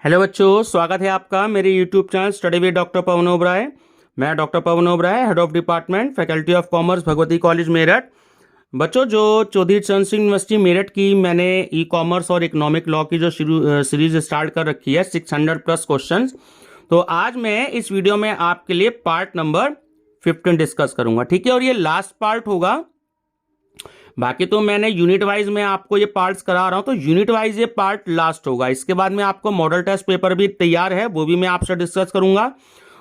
Hello बच्चों, स्वागत है आपका मेरे YouTube channel study with doctor Pavan Oberoi. मैं doctor Pavan Oberoi, head of department, faculty of commerce, Bhagwati college Meerut. बच्चों, जो चौधरी चरण सिंह यूनिवर्सिटी मेरठ की मैंने ई कॉमर्स और इकोनॉमिक लॉ की जो सीरीज स्टार्ट कर रखी है 600+ क्वेश्चंस, तो आज मैं इस वीडियो में आपके लिए पार्ट नंबर 15 डिस्कस करूंगा। ठीक है, और ये लास्ट पार्ट होगा। बाकी तो मैंने यूनिट वाइज में आपको ये पार्ट्स करा रहा हूं, तो यूनिट वाइज ये पार्ट लास्ट होगा। इसके बाद में आपको मॉडल टेस्ट पेपर भी तैयार है, वो भी मैं आपसे डिस्कस करूंगा।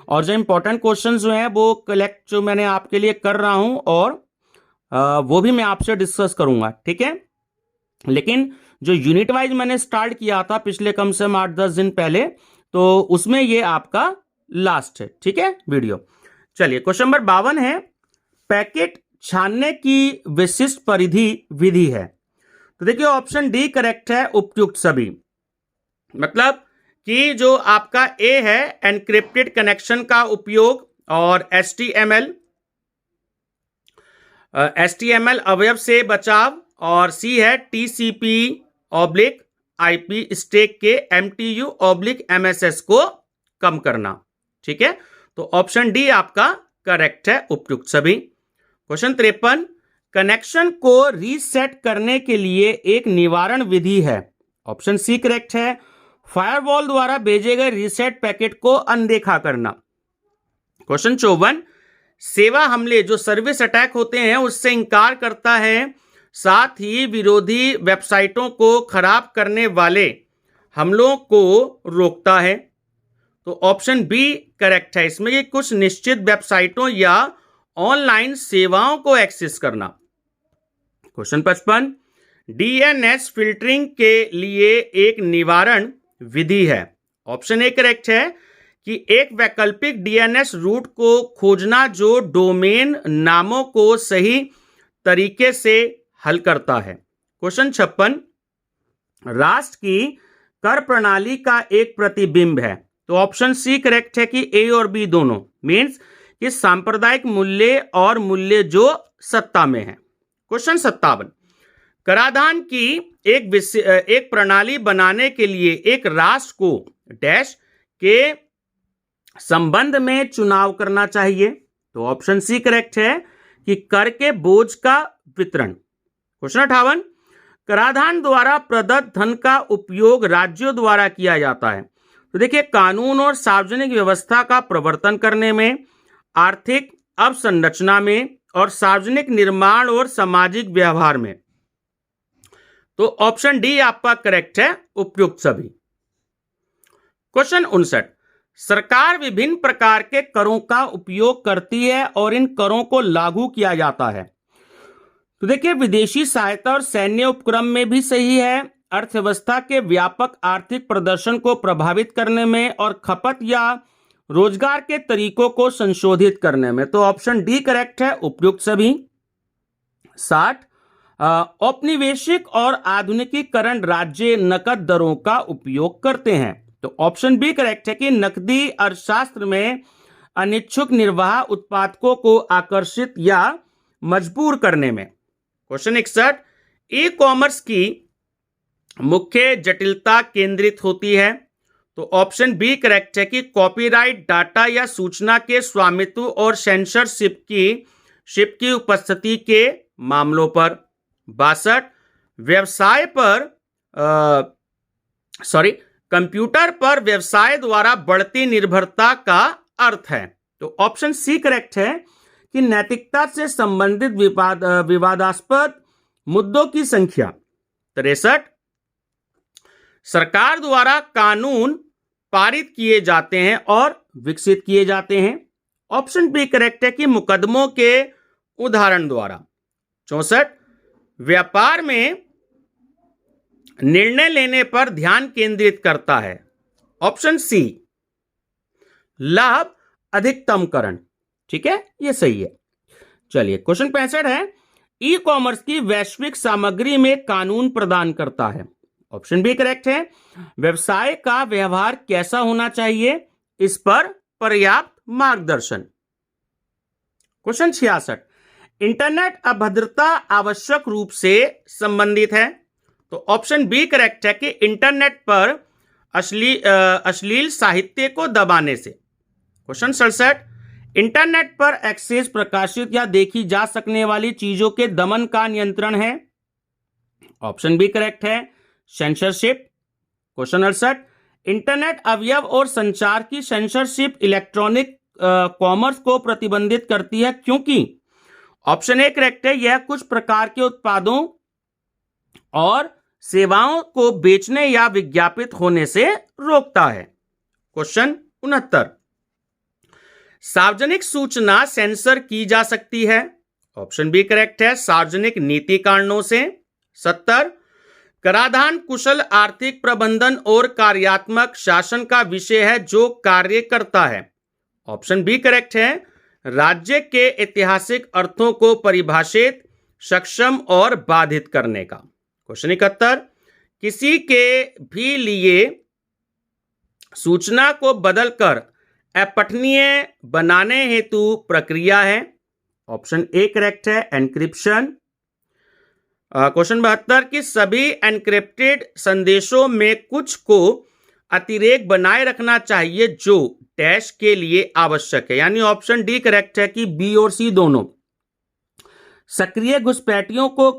और जो इंपॉर्टेंट क्वेश्चन जो है वो कलेक्ट जो मैंने आपके लिए कर रहा हूं, और वो भी मैं आपसे डिस्कस करूंगा। ठीक है, लेकिन जो यूनिट वाइज मैंने स्टार्ट किया था पिछले कम से कम 8-10 दिन पहले, तो उसमें ये आपका लास्ट है। ठीक है वीडियो। चलिए, क्वेश्चन नंबर 52 है, पैकेट छानने की विशिष्ट परिधि विधि है। तो देखिए, ऑप्शन डी करेक्ट है, उपयुक्त सभी। मतलब कि जो आपका ए है एनक्रिप्टेड कनेक्शन का उपयोग और एचटीएमएल अवयव से बचाव, और सी है टीसीपी ऑब्लिक आईपी स्टैक के एमटीयू ऑब्लिक एमएसएस को कम करना। ठीक है, तो ऑप्शन डी आपका करेक्ट है, उपयुक्त सभी। क्वेश्चन 53, कनेक्शन को रीसेट करने के लिए एक निवारण विधि है। ऑप्शन सी करेक्ट है, फायरवॉल द्वारा भेजे गए रीसेट पैकेट को अनदेखा करना। क्वेश्चन 54, सेवा हमले जो सर्विस अटैक होते हैं उससे इंकार करता है, साथ ही विरोधी वेबसाइटों को खराब करने वाले हमलों को रोकता है। तो ऑप्शन बी करेक्ट है, इसमें ये कुछ निश्चित वेबसाइटों या ऑनलाइन सेवाओं को एक्सेस करना। क्वेश्चन 55, डीएनएस फिल्टरिंग के लिए एक निवारण विधि है। ऑप्शन ए करेक्ट है कि एक वैकल्पिक डीएनएस रूट को खोजना जो डोमेन नामों को सही तरीके से हल करता है। क्वेश्चन 56, राष्ट्र की कर प्रणाली का एक प्रतिबिंब है। तो ऑप्शन सी करेक्ट है कि ए और बी दोनों, मींस कि सांप्रदायिक मूल्य और मूल्य जो सत्ता में है। क्वेश्चन 57, कराधान की एक प्रणाली बनाने के लिए एक राष्ट्र को डैश के संबंध में चुनाव करना चाहिए। तो ऑप्शन सी करेक्ट है कि कर के बोझ का वितरण। क्वेश्चन 58, कराधान द्वारा प्रदत्त धन का उपयोग राज्यों द्वारा किया जाता है। तो देखिए, कानून और सार्वजनिक व्यवस्था का प्रवर्तन करने में, आर्थिक अवसंरचना में, और सार्वजनिक निर्माण और सामाजिक व्यवहार में। तो ऑप्शन डी आपका करेक्ट है, उपयुक्त सभी। क्वेश्चन 59, सरकार विभिन्न प्रकार के करों का उपयोग करती है और इन करों को लागू किया जाता है। तो देखिए, विदेशी सहायता और सैन्य उपक्रम में भी सही है, अर्थव्यवस्था के व्यापक आर्थिक प्रदर्शन को प्रभावित करने में, और खपत या रोजगार के तरीकों को संशोधित करने में। तो ऑप्शन डी करेक्ट है, उपयुक्त सभी। 60, औपनिवेशिक और आधुनिकीकरण राज्य नकद दरों का उपयोग करते हैं। तो ऑप्शन बी करेक्ट है कि नकदी अर्थशास्त्र में अनिच्छुक निर्वाह उत्पादकों को आकर्षित या मजबूर करने में। क्वेश्चन 61, ई कॉमर्स की मुख्य जटिलता केंद्रित होती है। तो ऑप्शन बी करेक्ट है कि कॉपीराइट, डाटा या सूचना के स्वामित्व और सेंसरशिप की उपस्थिति के मामलों पर। 62, व्यवसाय पर कंप्यूटर पर व्यवसाय द्वारा बढ़ती निर्भरता का अर्थ है। तो ऑप्शन सी करेक्ट है कि नैतिकता से संबंधित विवादास्पद मुद्दों की संख्या। 63, सरकार द्वारा कानून पारित किए जाते हैं और विकसित किए जाते हैं। ऑप्शन बी करेक्ट है कि मुकदमों के उदाहरण द्वारा। 64, व्यापार में निर्णय लेने पर ध्यान केंद्रित करता है। ऑप्शन सी, लाभ अधिकतमकरण। ठीक है, ये सही है। चलिए, क्वेश्चन 65 है, ई कॉमर्स की वैश्विक सामग्री में कानून प्रदान करता है। ऑप्शन बी करेक्ट है, व्यवसाय का व्यवहार कैसा होना चाहिए, इस पर पर्याप्त मार्गदर्शन। क्वेश्चन 66, इंटरनेट अभद्रता आवश्यक रूप से संबंधित है। तो ऑप्शन बी करेक्ट है कि इंटरनेट पर अश्लील साहित्य को दबाने से। क्वेश्चन 67, इंटरनेट पर एक्सेस प्रकाशित या देखी जा सकने वाली चीजों के दमन का नियंत्रण है। ऑप्शन बी करेक्ट है, सेंसरशिप। क्वेश्चन 68, इंटरनेट अवयव और संचार की सेंसरशिप इलेक्ट्रॉनिक कॉमर्स को प्रतिबंधित करती है क्योंकि। ऑप्शन ए करेक्ट है, यह कुछ प्रकार के उत्पादों और सेवाओं को बेचने या विज्ञापित होने से रोकता है। क्वेश्चन 69, सार्वजनिक सूचना सेंसर की जा सकती है। ऑप्शन बी करेक्ट है, सार्वजनिक नीति कारणों से। 70, कराधान कुशल आर्थिक प्रबंधन और कार्यात्मक शासन का विषय है जो कार्य करता है। ऑप्शन बी करेक्ट है, राज्य के ऐतिहासिक अर्थों को परिभाषित, सक्षम और बाधित करने का। क्वेश्चन 71, किसी के भी लिए सूचना को बदलकर अपठनीय बनाने हेतु प्रक्रिया है। ऑप्शन ए करेक्ट है, एनक्रिप्शन। क्वेश्चन 72, कि सभी एनक्रिप्टेड संदेशों में कुछ को अतिरेक बनाए रखना चाहिए जो डैश के लिए आवश्यक है। यानी ऑप्शन डी करेक्ट है कि बी और सी दोनों। सक्रिय घुसपैठियों को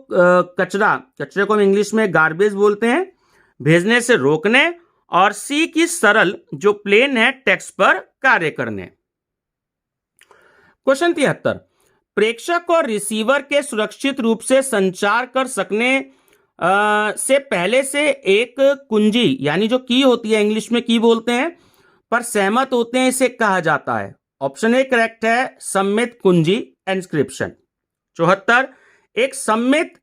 कचरे को हम इंग्लिश में गार्बेज बोलते हैं, भेजने से रोकने, और सी की सरल जो प्लेन है टेक्स्ट पर कार्य करने। क्वेश्चन 73, प्रेषक और रिसीवर के सुरक्षित रूप से संचार कर सकने से पहले से एक कुंजी, यानी जो की होती है, इंग्लिश में की बोलते हैं, पर सहमत होते हैं, इसे कहा जाता है। ऑप्शन ए करेक्ट है, सम्मित कुंजी, एन्क्रिप्शन। 74, एक सम्मित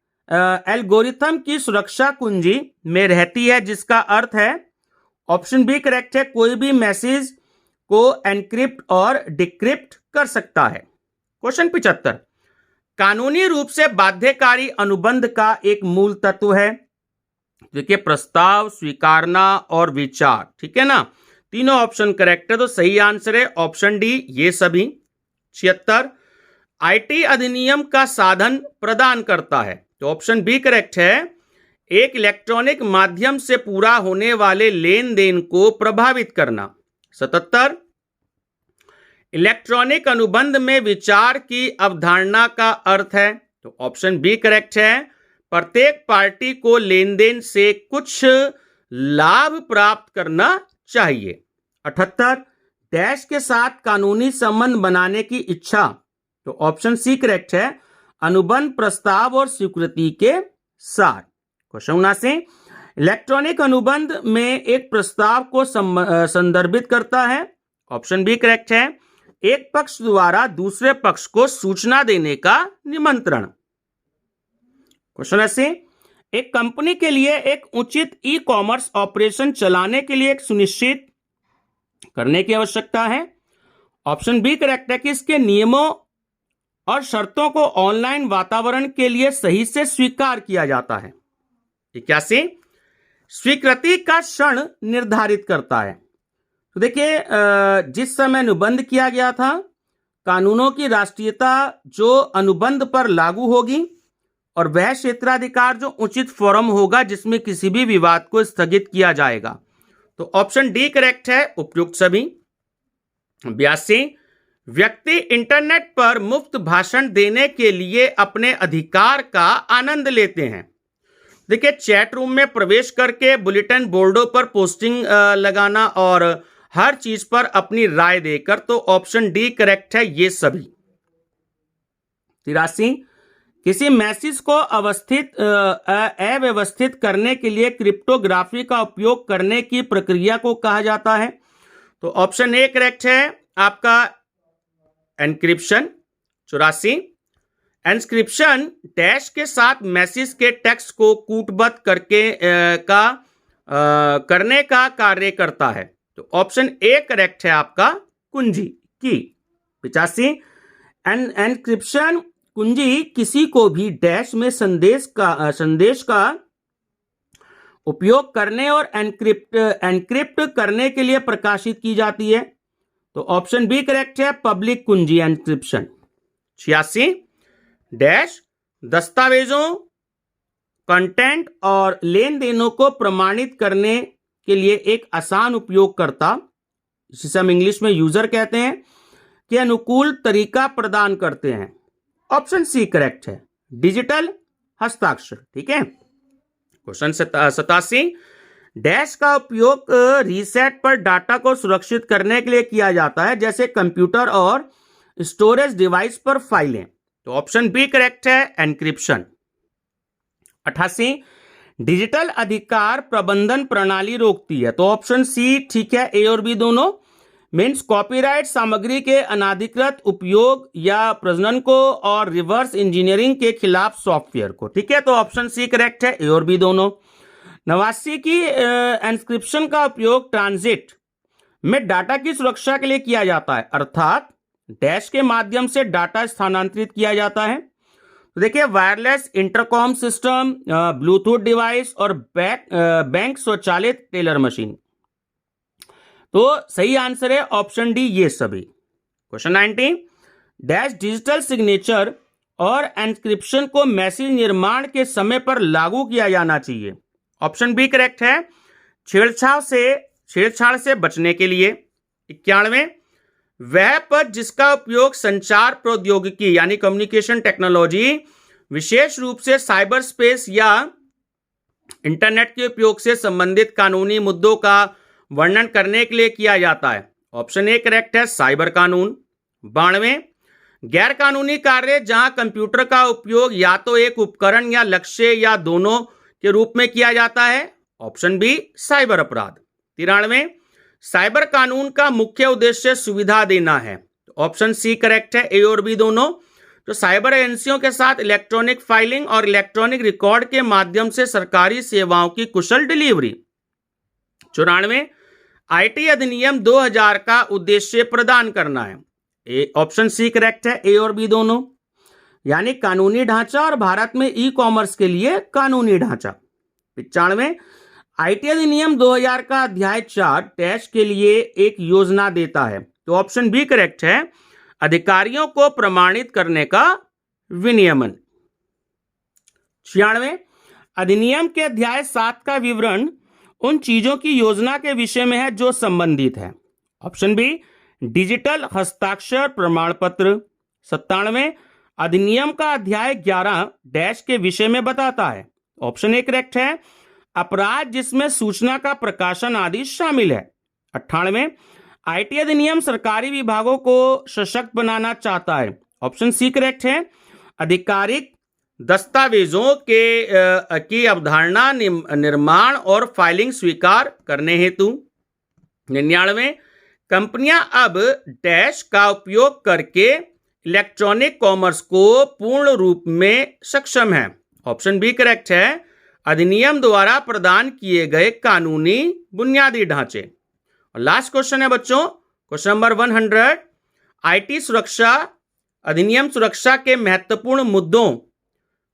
एल्गोरिथम की सुरक्षा कुंजी में रहती है जिसका अर्थ है। ऑप्शन बी करेक्ट है, कोई भी मैसेज को एनक्रिप्ट और डिक्रिप्ट कर सकता है। क्वेश्चन 75, कानूनी रूप से बाध्यकारी अनुबंध का एक मूल तत्व है। देखिए, प्रस्ताव, स्वीकारना और विचार, ठीक है ना, तीनों ऑप्शन करेक्ट है, तो सही आंसर है ऑप्शन डी, ये सभी। 76, आईटी अधिनियम का साधन प्रदान करता है, तो ऑप्शन बी करेक्ट है, एक इलेक्ट्रॉनिक माध्यम से पूरा होने वाले लेन देन को प्रभावित करना। 77, इलेक्ट्रॉनिक अनुबंध में विचार की अवधारणा का अर्थ है, तो ऑप्शन बी करेक्ट है, प्रत्येक पार्टी को लेन देन से कुछ लाभ प्राप्त करना चाहिए। 78, डैश के साथ कानूनी संबंध बनाने की इच्छा, तो ऑप्शन सी करेक्ट है, अनुबंध, प्रस्ताव और स्वीकृति के साथ। क्वेश्चन 79, इलेक्ट्रॉनिक अनुबंध में एक प्रस्ताव को संदर्भित करता है। ऑप्शन बी करेक्ट है, एक पक्ष द्वारा दूसरे पक्ष को सूचना देने का निमंत्रण। क्वेश्चन 80, एक कंपनी के लिए एक उचित ई कॉमर्स ऑपरेशन चलाने के लिए एक सुनिश्चित करने की आवश्यकता है। ऑप्शन बी करेक्ट है कि इसके नियमों और शर्तों को ऑनलाइन वातावरण के लिए सही से स्वीकार किया जाता है। 81, स्वीकृति का क्षण निर्धारित करता है। तो देखिए, जिस समय अनुबंध किया गया था, कानूनों की राष्ट्रीयता जो अनुबंध पर लागू होगी, और वह क्षेत्राधिकार जो उचित फोरम होगा जिसमें किसी भी विवाद को स्थगित किया जाएगा। तो ऑप्शन डी करेक्ट है, उपयुक्त सभी। 82, व्यक्ति इंटरनेट पर मुफ्त भाषण देने के लिए अपने अधिकार का आनंद लेते हैं। देखिए, चैट रूम में प्रवेश करके बुलेटिन बोर्डों पर पोस्टिंग लगाना और हर चीज पर अपनी राय देकर, तो ऑप्शन डी करेक्ट है, ये सभी। 83, किसी मैसेज को अव्यवस्थित करने के लिए क्रिप्टोग्राफी का उपयोग करने की प्रक्रिया को कहा जाता है। तो ऑप्शन ए करेक्ट है आपका, एनक्रिप्शन। 84, एनक्रिप्शन डैश के साथ मैसेज के टेक्स्ट को कूटबद्ध करने का कार्य करता है। तो ऑप्शन ए करेक्ट है आपका, कुंजी की। 85, एनक्रिप्शन कुंजी किसी को भी डैश में संदेश का उपयोग करने और एनक्रिप्ट करने के लिए प्रकाशित की जाती है। तो ऑप्शन बी करेक्ट है, पब्लिक कुंजी, एनक्रिप्शन। 86, डैश दस्तावेजों, कंटेंट और लेन देनों को प्रमाणित करने के लिए एक आसान उपयोगकर्ता, जिसे हम इंग्लिश में यूजर कहते हैं, के अनुकूल तरीका प्रदान करते हैं। ऑप्शन सी करेक्ट है, डिजिटल हस्ताक्षर। ठीक है। क्वेश्चन 87, डैश का उपयोग रीसेट पर डाटा को सुरक्षित करने के लिए किया जाता है, जैसे कंप्यूटर और स्टोरेज डिवाइस पर फाइलें। तो ऑप्शन बी करेक्ट है, एन्क्रिप्शन। 88, डिजिटल अधिकार प्रबंधन प्रणाली रोकती है। तो ऑप्शन सी ठीक है, ए और बी दोनों। मीन्स कॉपीराइट सामग्री के अनाधिकृत उपयोग या प्रजनन को और रिवर्स इंजीनियरिंग के खिलाफ सॉफ्टवेयर को। ठीक है, तो ऑप्शन सी करेक्ट है, ए और बी दोनों। 89 की एन्क्रिप्शन का उपयोग ट्रांजिट में डाटा की सुरक्षा के लिए किया जाता है, अर्थात डैश के माध्यम से डाटा स्थानांतरित किया जाता है। तो देखिए, wireless intercom system, Bluetooth device और बैंक स्वचालित टेलर मशीन। तो सही आंसर है ऑप्शन डी, ये सभी। क्वेश्चन 19, डैश डिजिटल सिग्नेचर और एन्क्रिप्शन को मैसेज निर्माण के समय पर लागू किया जाना चाहिए। ऑप्शन बी करेक्ट है, छेड़छाड़ से बचने के लिए। 91, वह पद जिसका उपयोग संचार प्रौद्योगिकी यानी कम्युनिकेशन टेक्नोलॉजी, विशेष रूप से साइबर स्पेस या इंटरनेट के उपयोग से संबंधित कानूनी मुद्दों का वर्णन करने के लिए किया जाता है। ऑप्शन ए करेक्ट है, साइबर कानून। 92, गैर कानूनी कार्य जहां कंप्यूटर का उपयोग या तो एक उपकरण या लक्ष्य या दोनों के रूप में किया जाता है। ऑप्शन बी, साइबर अपराध। 93, साइबर कानून का मुख्य उद्देश्य सुविधा देना है। ऑप्शन सी करेक्ट है, ए और बी दोनों। तो साइबर एजेंसियों के साथ इलेक्ट्रॉनिक फाइलिंग और इलेक्ट्रॉनिक रिकॉर्ड के माध्यम से सरकारी सेवाओं की कुशल डिलीवरी। 94, आईटी अधिनियम 2000 का उद्देश्य प्रदान करना है। ऑप्शन सी करेक्ट है, ए और बी दोनों, यानी कानूनी ढांचा और भारत में ई कॉमर्स के लिए कानूनी ढांचा। 95, आईटी अधिनियम 2000 का अध्याय 4 डैश के लिए एक योजना देता है। तो ऑप्शन बी करेक्ट है, अधिकारियों को प्रमाणित करने का विनियमन। 96, अधिनियम के अध्याय 7 का विवरण उन चीजों की योजना के विषय में है जो संबंधित है। ऑप्शन बी, डिजिटल हस्ताक्षर प्रमाण पत्र। 97, अधिनियम का अध्याय 11 डैश के विषय में बताता है। ऑप्शन ए करेक्ट है, अपराध जिसमें सूचना का प्रकाशन आदि शामिल है। 98, आईटी अधिनियम सरकारी विभागों को सशक्त बनाना चाहता है। ऑप्शन सी करेक्ट है, आधिकारिक दस्तावेजों की अवधारणा निर्माण और फाइलिंग स्वीकार करने हेतु। 99, कंपनियां अब डैश का उपयोग करके इलेक्ट्रॉनिक कॉमर्स को पूर्ण रूप में सक्षम है। ऑप्शन बी करेक्ट है, अधिनियम द्वारा प्रदान किए गए कानूनी बुनियादी ढांचे। और लास्ट क्वेश्चन है बच्चों, क्वेश्चन नंबर 100, आईटी सुरक्षा अधिनियम सुरक्षा के महत्वपूर्ण मुद्दों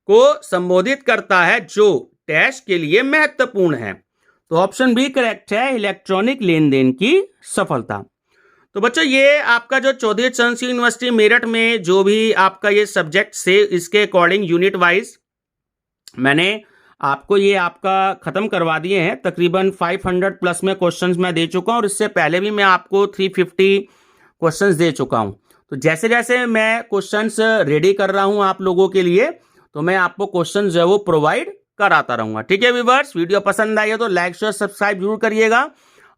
को संबोधित करता है जो डैश के लिए महत्वपूर्ण है। तो ऑप्शन बी करेक्ट है, इलेक्ट्रॉनिक लेन देन की सफलता। तो बच्चों, ये आपका जो चौधरी चरण सिंह यूनिवर्सिटी मेरठ में जो भी आपका ये सब्जेक्ट से इसके अकॉर्डिंग यूनिट वाइज मैंने आपको ये आपका खत्म करवा दिए हैं। तकरीबन 500 प्लस में क्वेश्चंस मैं दे चुका हूं और इससे पहले भी मैं आपको 350 क्वेश्चंस दे चुका हूं। तो जैसे जैसे मैं क्वेश्चंस रेडी कर रहा हूं आप लोगों के लिए, तो मैं आपको क्वेश्चन जो है वो प्रोवाइड कराता रहूंगा। ठीक है व्यूअर्स, वीडियो पसंद आई है तो लाइक शेयर सब्सक्राइब जरूर करिएगा।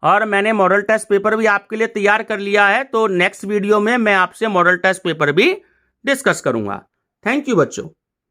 और मैंने मॉडल टेस्ट पेपर भी आपके लिए तैयार कर लिया है, तो नेक्स्ट वीडियो में मैं आपसे मॉडल टेस्ट पेपर भी डिस्कस करूंगा। थैंक यू बच्चों।